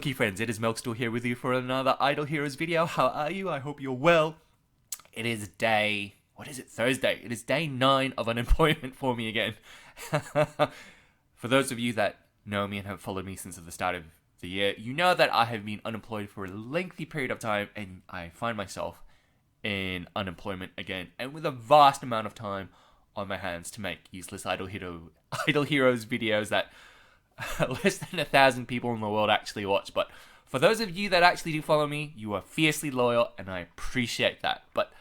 Rookie friends, it is Melkstall here with you for another Idle Heroes video. How are you? I hope you're well. It is Thursday. It is day 9 of unemployment for me again. For those of you that know me and have followed me since the start of the year, you know that I have been unemployed for a lengthy period of time, and I find myself in unemployment again, and with a vast amount of time on my hands to make useless Idle Heroes videos that less than 1,000 people in the world actually watch. But for those of you that actually do follow me, you are fiercely loyal, and I appreciate that. But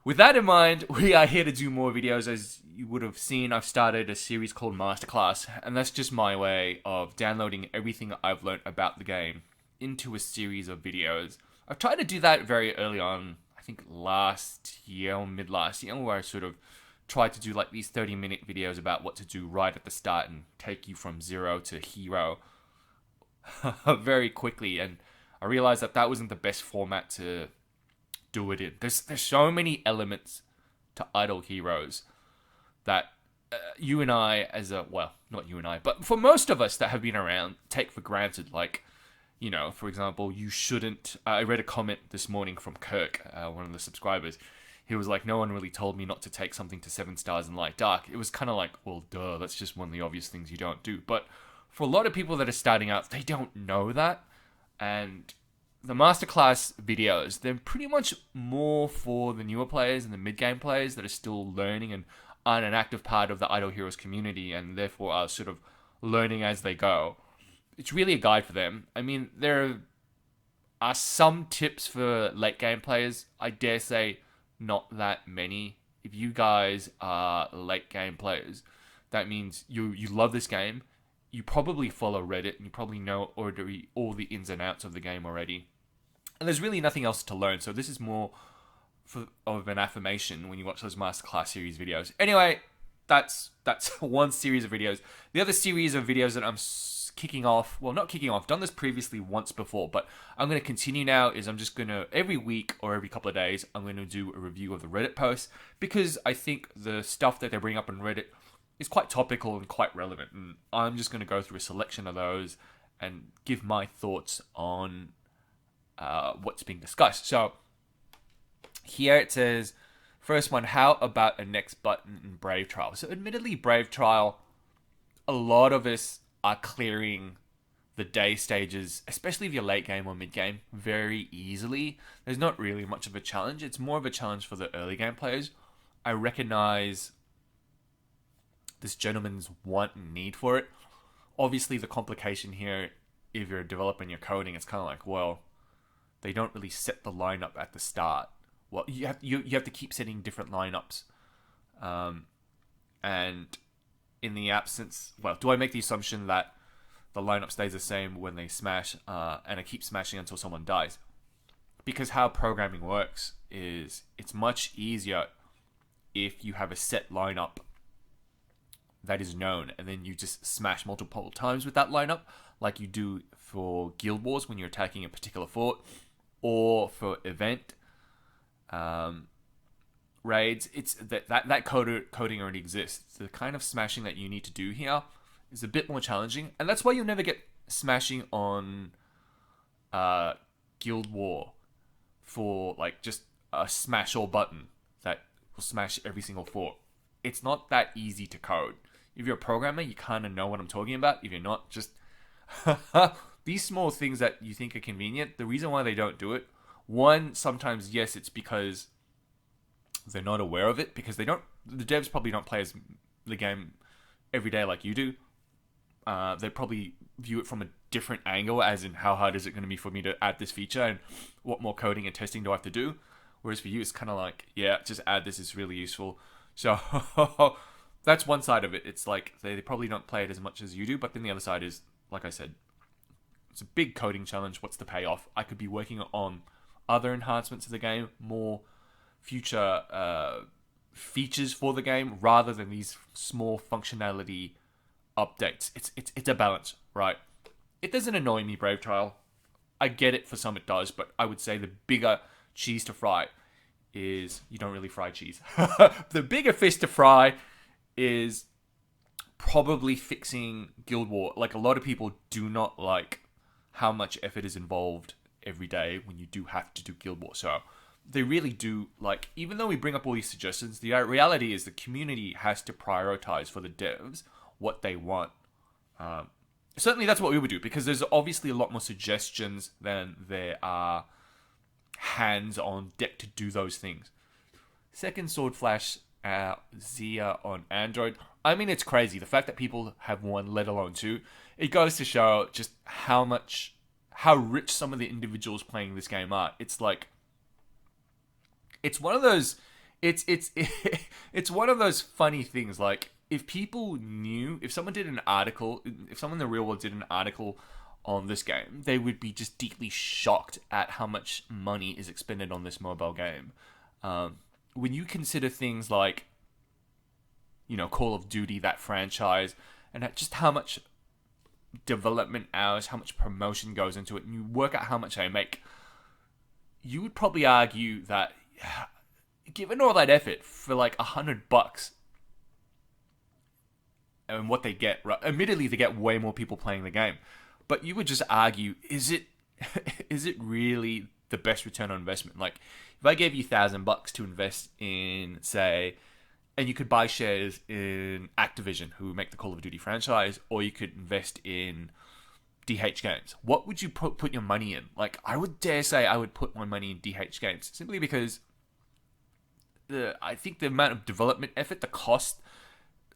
with that in mind, we are here to do more videos. As you would have seen, I've started a series called Masterclass, and that's just my way of downloading everything I've learned about the game into a series of videos. I've tried to do that very early on, I think last year or mid-last year, where I sort of tried to do like these 30-minute videos about what to do right at the start and take you from zero to hero very quickly. And I realized that that wasn't the best format to do it in. There's so many elements to Idle Heroes that you and I, not you and I, but for most of us that have been around, take for granted. Like, you know, for example, you shouldn't. I read a comment this morning from Kirk, one of the subscribers. He was like, no one really told me not to take something to 7 stars in Light Dark. It was kind of like, well, duh, that's just one of the obvious things you don't do. But for a lot of people that are starting out, they don't know that. And the Masterclass videos, they're pretty much more for the newer players and the mid-game players that are still learning and aren't an active part of the Idle Heroes community, and therefore are sort of learning as they go. It's really a guide for them. I mean, there are some tips for late game players. I dare say not that many. If you guys are late game players, that means you love this game. You probably follow Reddit, and you probably know already all the ins and outs of the game already. And there's really nothing else to learn. So this is more of an affirmation when you watch those Masterclass series videos. Anyway, that's one series of videos. The other series of videos that I'm kicking off, well, not kicking off, done this previously once before, but I'm going to continue now, is I'm just going to, every week or every couple of days, I'm going to do a review of the Reddit posts, because I think the stuff that they bring up on Reddit is quite topical and quite relevant, and I'm just going to go through a selection of those and give my thoughts on what's being discussed. So here it says, first one, how about a next button in Brave Trial? So admittedly, Brave Trial, a lot of us are clearing the day stages, especially if you're late game or mid game, very easily. There's not really much of a challenge. It's more of a challenge for the early game players. I recognize this gentleman's want and need for it. Obviously, the complication here, if you're a developer and you're coding, it's kind of like, well, they don't really set the lineup at the start. Well, you have to keep setting different lineups, and in the absence, well, do I make the assumption that the lineup stays the same when they smash, and I keep smashing until someone dies? Because how programming works is it's much easier if you have a set lineup that is known, and then you just smash multiple times with that lineup, like you do for Guild Wars when you're attacking a particular fort, or for event raids. It's that coding already exists. The kind of smashing that you need to do here is a bit more challenging, and that's why you'll never get smashing on Guild War for like just a smash all button that will smash every single fort. It's not that easy to code. If you're a programmer, you kind of know what I'm talking about. If you're not, just these small things that you think are convenient, the reason why they don't do it, one, sometimes, yes, it's because they're not aware of it, because the devs probably don't play the game every day like you do. They probably view it from a different angle, as in how hard is it going to be for me to add this feature, and what more coding and testing do I have to do? Whereas for you, it's kind of like, yeah, just add this, it's really useful. So that's one side of it. It's like they probably don't play it as much as you do, but then the other side is, like I said, it's a big coding challenge. What's the payoff? I could be working on other enhancements of the game, more future features for the game, rather than these small functionality updates. It's a balance, right? It doesn't annoy me, Brave Trial. I get it, for some it does, but I would say the bigger cheese to fry is you don't really fry cheese. The bigger fish to fry is probably fixing Guild War. Like, a lot of people do not like how much effort is involved every day when you do have to do Guild Wars. So they really do, like, even though we bring up all these suggestions, the reality is the community has to prioritize for the devs what they want. Certainly that's what we would do, because there's obviously a lot more suggestions than there are hands on deck to do those things. Second Sword Flash Zia on Android. I mean, it's crazy. The fact that people have one, let alone two, it goes to show just how rich some of the individuals playing this game are. It's like, it's one of those, it's it's one of those funny things. Like, if people knew, if someone in the real world did an article on this game, they would be just deeply shocked at how much money is expended on this mobile game. When you consider things like, you know, Call of Duty, that franchise, and just how much development hours, how much promotion goes into it, and you work out how much they make, you would probably argue that, given all that effort for like $100 and what they get, right? Admittedly, they get way more people playing the game, but you would just argue, is it really the best return on investment? Like, if I gave you $1,000 to invest in, say, and you could buy shares in Activision, who make the Call of Duty franchise, or you could invest in DH Games, what would you put your money in? Like, I would dare say I would put my money in DH Games, simply because I think the amount of development effort, the cost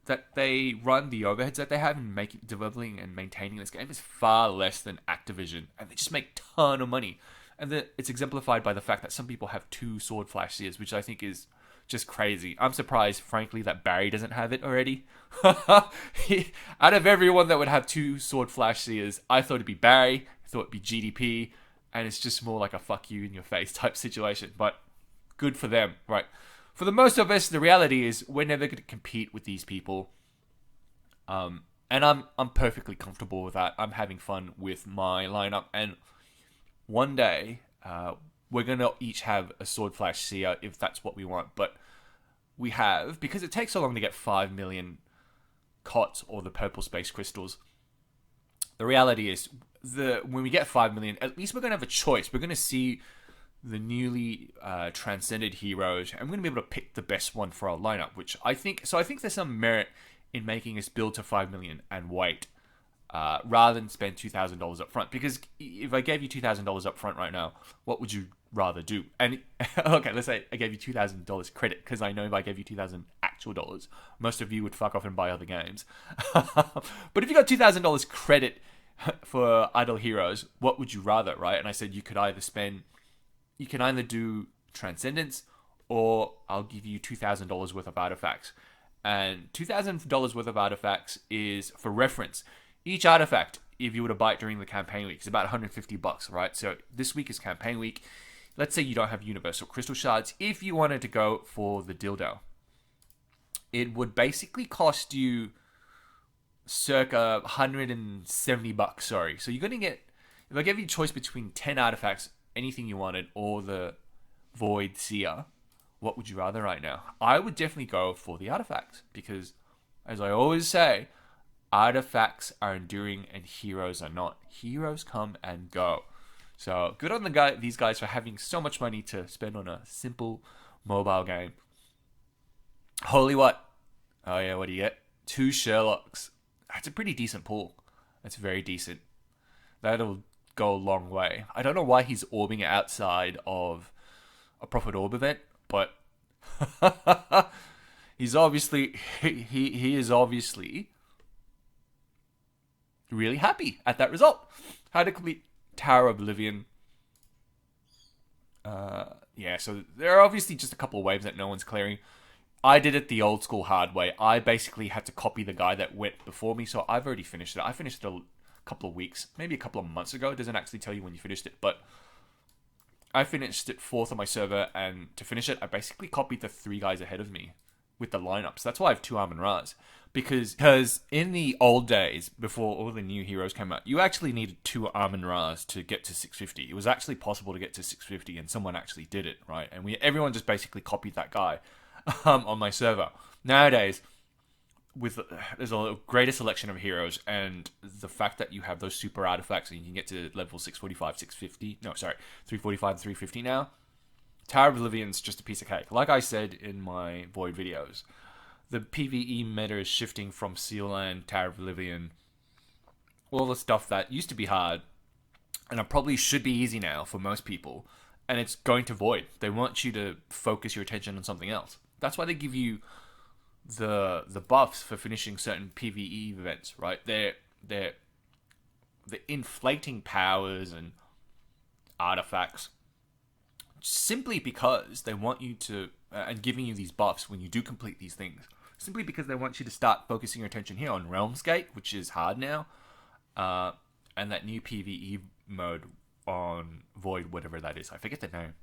that they run, the overheads that they have in developing and maintaining this game is far less than Activision, and they just make a ton of money. And it's exemplified by the fact that some people have 2 Sword Flash Seers, which I think is just crazy. I'm surprised, frankly, that Barry doesn't have it already. Out of everyone that would have 2 Sword Flash Seers, I thought it'd be Barry, I thought it'd be GDP, and it's just more like a fuck you in your face type situation. But good for them, right? For the most of us, the reality is we're never going to compete with these people. And I'm perfectly comfortable with that. I'm having fun with my lineup, and one day we're going to each have a Sword Flash Seer if that's what we want. But we have, because it takes so long to get 5 million COTS or the purple space crystals, the reality is when we get 5 million, at least we're going to have a choice. We're going to see the newly transcended heroes, and we're going to be able to pick the best one for our lineup, which I think there's some merit in making us build to 5 million and wait, rather than spend $2,000 up front. Because if I gave you $2,000 up front right now, what would you rather do? And okay, let's say I gave you $2,000 credit, because I know if I gave you 2,000 actual dollars, most of you would fuck off and buy other games. But if you got $2,000 credit for Idle Heroes, what would you rather, right? And I said you can either do Transcendence, or I'll give you $2,000 worth of artifacts. And $2,000 worth of artifacts is, for reference, each artifact, if you were to buy it during the campaign week, is about $150, right? So this week is campaign week. Let's say you don't have universal crystal shards. If you wanted to go for the dildo, it would basically cost you circa $170. Sorry. So you're going to get, if I gave you a choice between 10 artifacts, anything you wanted, or the Void Seer, what would you rather right now? I would definitely go for the artifacts, because, as I always say, artifacts are enduring and heroes are not. Heroes come and go. So good on these guys for having so much money to spend on a simple mobile game. Holy what? Oh yeah, what do you get? 2 Sherlocks. That's a pretty decent pull. That's very decent. That'll go a long way. I don't know why he's orbing outside of a Prophet Orb event, but he's obviously he is obviously really happy at that result. How to complete Tower of Oblivion. Yeah, so there are obviously just a couple of waves that no one's clearing. I did it the old school hard way. I basically had to copy the guy that went before me, so I've already finished it. I finished it a couple of weeks, maybe a couple of months ago. It doesn't actually tell you when you finished it, but I finished it 4th on my server, and to finish it, I basically copied the 3 guys ahead of me with the lineups. That's why I have 2 Amun-Ra's. Because in the old days, before all the new heroes came out, you actually needed 2 Amun-Ra's to get to 650. It was actually possible to get to 650, and someone actually did it, right? And everyone just basically copied that guy on my server. Nowadays, with there's a greater selection of heroes, and the fact that you have those super artifacts and you can get to level 645, 650. No, sorry, 345 and 350 now. Tower of Oblivion's just a piece of cake. Like I said in my Void videos, the PvE meta is shifting from Sealand, Tower of Oblivion, all the stuff that used to be hard, and it probably should be easy now for most people, and it's going to Void. They want you to focus your attention on something else. That's why they give you the buffs for finishing certain PvE events, right? They're inflating powers and artifacts simply because they want you to, and giving you these buffs when you do complete these things, simply because they want you to start focusing your attention here on Realmsgate, which is hard now, and that new PvE mode on Void, whatever that is. I forget the name.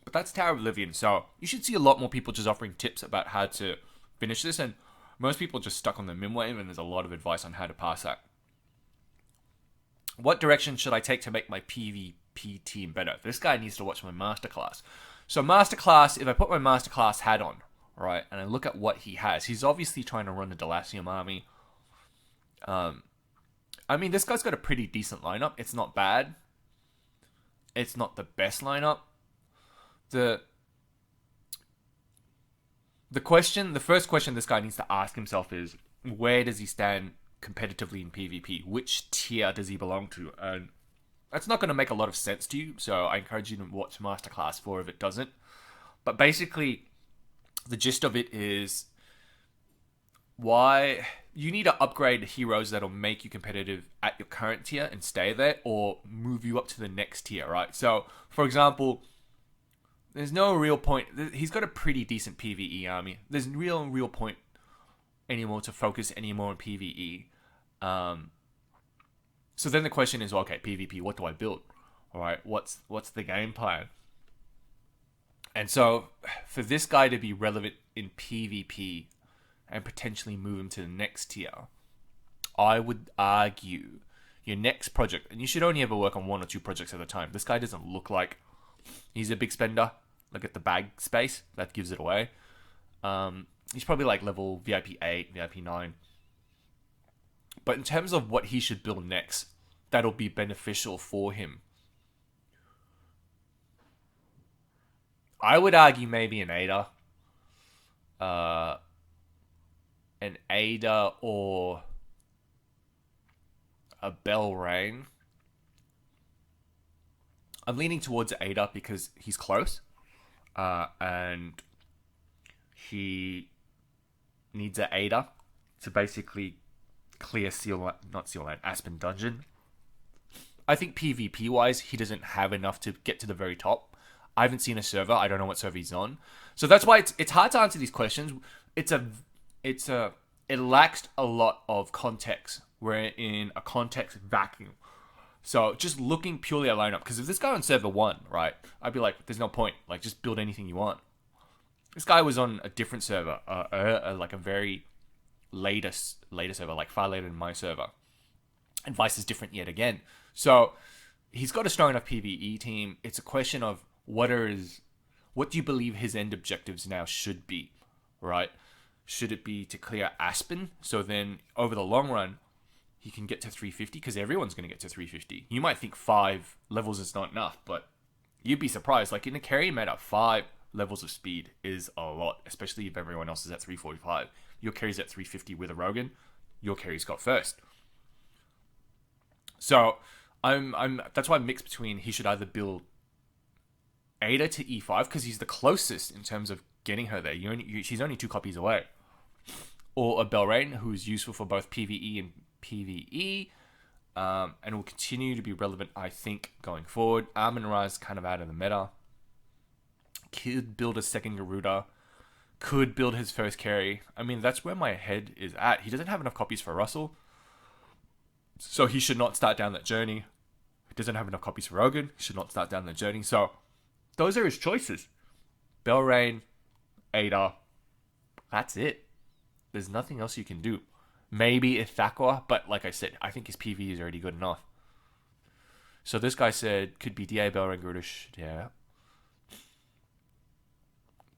But that's Tower of Oblivion, so you should see a lot more people just offering tips about how to finish this, and most people just stuck on the min wave, and there's a lot of advice on how to pass that. What direction should I take to make my PvP team better? This guy needs to watch my masterclass. So masterclass, if I put my masterclass hat on, right, and I look at what he has, he's obviously trying to run the Delacium army. I mean, this guy's got a pretty decent lineup. It's not bad. It's not the best lineup. The first question this guy needs to ask himself is, where does he stand competitively in PvP? Which tier does he belong to? And that's not going to make a lot of sense to you, so I encourage you to watch Masterclass 4 if it doesn't. But basically, the gist of it is why you need to upgrade heroes that'll make you competitive at your current tier and stay there, or move you up to the next tier, right? So, for example, there's no real point. He's got a pretty decent PvE army. There's no real point anymore to focus anymore on PvE. So then the question is, well, okay, PvP, what do I build? All right, what's the game plan? And so for this guy to be relevant in PvP and potentially move him to the next tier, I would argue your next project, and you should only ever work on 1 or 2 projects at a time. This guy doesn't look like he's a big spender. Look at the bag space. That gives it away. He's probably like level VIP 8, VIP 9. But in terms of what he should build next, that'll be beneficial for him, I would argue maybe an Ada. An Ada or a Belrain. I'm leaning towards Ada because he's close. And he needs an Ada to basically clear Aspen Dungeon. I think PvP wise, he doesn't have enough to get to the very top. I haven't seen a server. I don't know what server he's on. So that's why it's hard to answer these questions. It lacks a lot of context. We're in a context vacuum. So just looking purely at lineup, because if this guy on server 1, right, I'd be like, there's no point. Like, just build anything you want. This guy was on a different server, like a very later server, like far later than my server. And Vice is different yet again. So he's got a strong enough PvE team. It's a question of what do you believe his end objectives now should be, right? Should it be to clear Aspen? So then over the long run, he can get to 350, because everyone's going to get to 350. You might think 5 levels is not enough, but you'd be surprised. Like in a carry meta, 5 levels of speed is a lot, especially if everyone else is at 345. Your carry's at 350 with a Rogan. Your carry's got first. So that's why I'm mixed between he should either build Ada to E5 because he's the closest in terms of getting her there. She's only 2 copies away. Or a Belrain, who's useful for both PvE and PvE, and will continue to be relevant, I think, going forward. Amon-Ra is kind of out of the meta. Could build a second Garuda. Could build his first carry. I mean, that's where my head is at. He doesn't have enough copies for Russell, so he should not start down that journey. He doesn't have enough copies for Rogan. He should not start down that journey. So those are his choices. Belrain, Ada. That's it. There's nothing else you can do. Maybe Ithaqua, but like I said, I think his PV is already good enough. So this guy said, could be DA, Belrain, Grudish, yeah.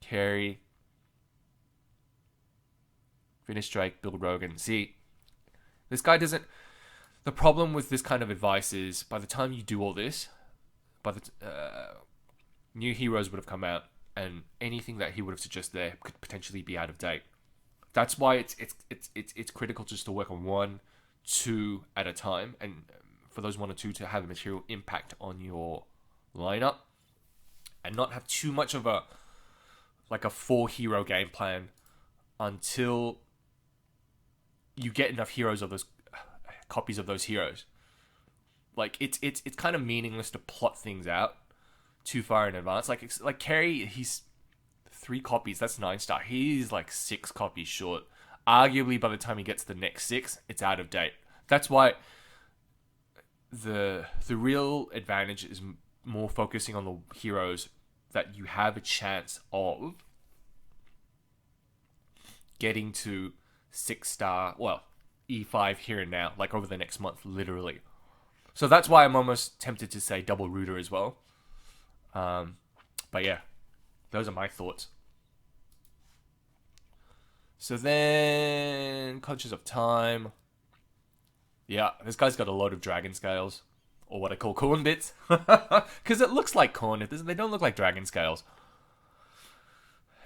Carry. Finish Drake, build Rogan. See, this guy doesn't... The problem with this kind of advice is, by the time you do all this, new heroes would have come out, and anything that he would have suggested there could potentially be out of date. That's why it's critical just to work on 1, 2 at a time, and for those 1 or 2 to have a material impact on your lineup, and not have too much of a 4-hero game plan until you get enough heroes of those copies of those heroes. Like it's kind of meaningless to plot things out too far in advance. Like Kerry, he's 3 copies. That's 9-star. He's like 6 copies short. Arguably, by the time he gets the next 6, it's out of date. That's why the real advantage is more focusing on the heroes that you have a chance of getting to 6-star, well, E5 here and now, like over the next month, literally. So that's why I'm almost tempted to say double Rooter as well. But yeah, those are my thoughts. So then, conscious of time. Yeah, this guy's got a lot of dragon scales, or what I call corn bits, because it looks like corn. They don't look like dragon scales.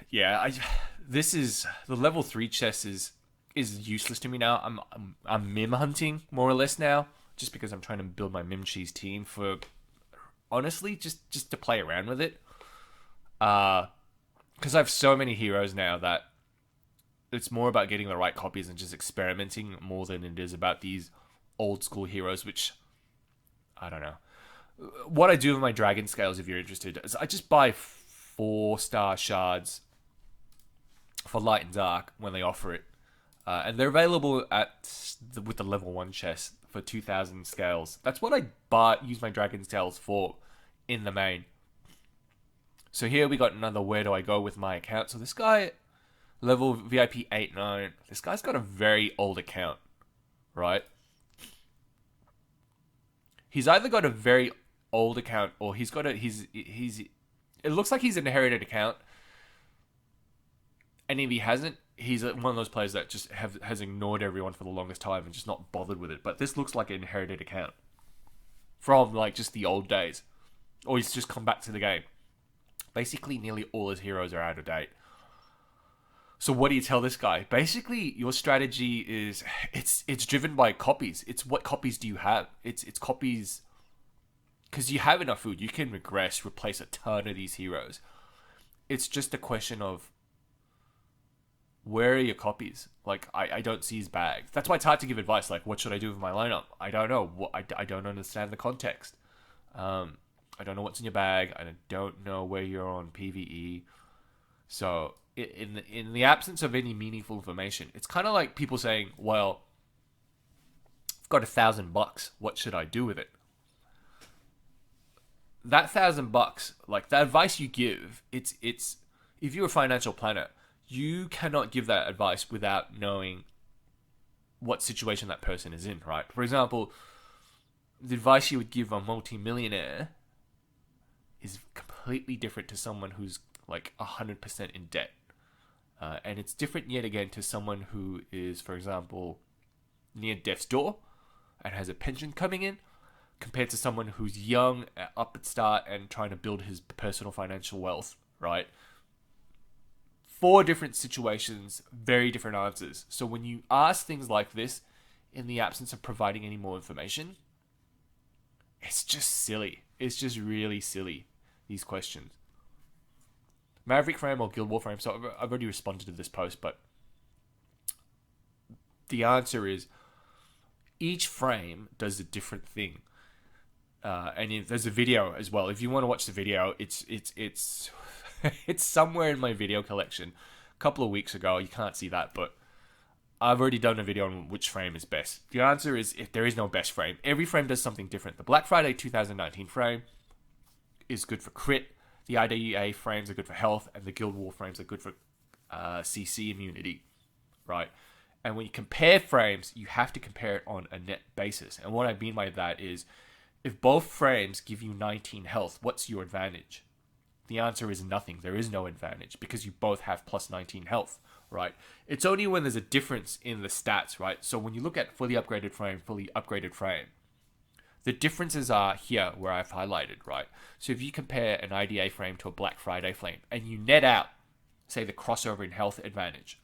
Yeah, this is the level 3 chess is useless to me now. I'm mim hunting more or less now, just because I'm trying to build my Mim Cheese team for, honestly, just to play around with it. Because I have so many heroes now that it's more about getting the right copies and just experimenting more than it is about these old school heroes, which, I don't know. What I do with my dragon scales, if you're interested, is I just buy 4-star shards for light and dark when they offer it. And they're available with the level 1 chest for 2,000 scales. That's what I use my dragon scales for in the main. So here we got another where do I go with my account. So this guy, level VIP 8-9, this guy's got a very old account, right? He's either got a very old account or he's got it looks like he's an inherited account. And if he hasn't, he's one of those players that just has ignored everyone for the longest time and just not bothered with it. But this looks like an inherited account from like just the old days. Or he's just come back to the game. Basically, nearly all his heroes are out of date. So what do you tell this guy? Basically, your strategy is it's driven by copies. It's what copies do you have? It's copies, because you have enough food. You can regress, replace a ton of these heroes. It's just a question of where are your copies? Like, I don't see his bag. That's why it's hard to give advice. Like, what should I do with my lineup? I don't know. I don't understand the context. I don't know what's in your bag. I don't know where you're on PvE. So in the absence of any meaningful information, it's kind of like people saying, well, I've got $1,000. What should I do with it? That $1,000, like the advice you give, it's if you're a financial planner, you cannot give that advice without knowing what situation that person is in, right? For example, the advice you would give a multi-millionaire is completely different to someone who's like 100% in debt. And it's different yet again to someone who is, for example, near death's door and has a pension coming in, compared to someone who's young, up at start, and trying to build his personal financial wealth, right? 4 different situations, very different answers. So when you ask things like this, in the absence of providing any more information, it's just silly. It's just really silly, these questions. Maverick frame or Guild War frame? So I've already responded to this post, but the answer is each frame does a different thing. And there's a video as well. If you want to watch the video, it's it's somewhere in my video collection. A couple of weeks ago, you can't see that, but I've already done a video on which frame is best. The answer is, if there is no best frame, every frame does something different. The Black Friday 2019 frame is good for crit. The IDA frames are good for health, and the Guild War frames are good for CC immunity, right? And when you compare frames, you have to compare it on a net basis. And what I mean by that is, if both frames give you 19 health, what's your advantage? The answer is nothing. There is no advantage because you both have plus 19 health, right? It's only when there's a difference in the stats, right? So when you look at fully upgraded frame, the differences are here where I've highlighted, right? So if you compare an IDA frame to a Black Friday frame and you net out, say, the crossover in health advantage,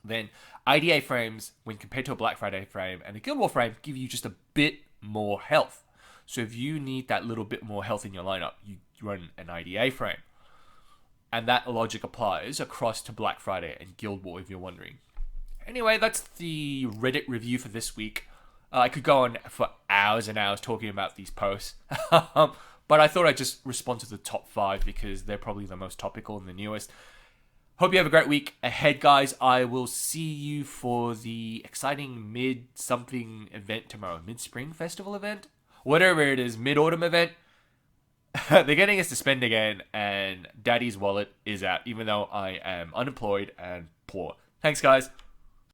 then IDA frames, when compared to a Black Friday frame and a Guild War frame, give you just a bit more health. So if you need that little bit more health in your lineup, you run an IDA frame. And that logic applies across to Black Friday and Guild War, if you're wondering. Anyway, that's the Reddit review for this week. I could go on for hours and hours talking about these posts. But I thought I'd just respond to the top 5 because they're probably the most topical and the newest. Hope you have a great week ahead, guys. I will see you for the exciting mid-something event tomorrow. Mid-spring festival event? Whatever it is, mid-autumn event. They're getting us to spend again, and Daddy's wallet is out, even though I am unemployed and poor. Thanks, guys.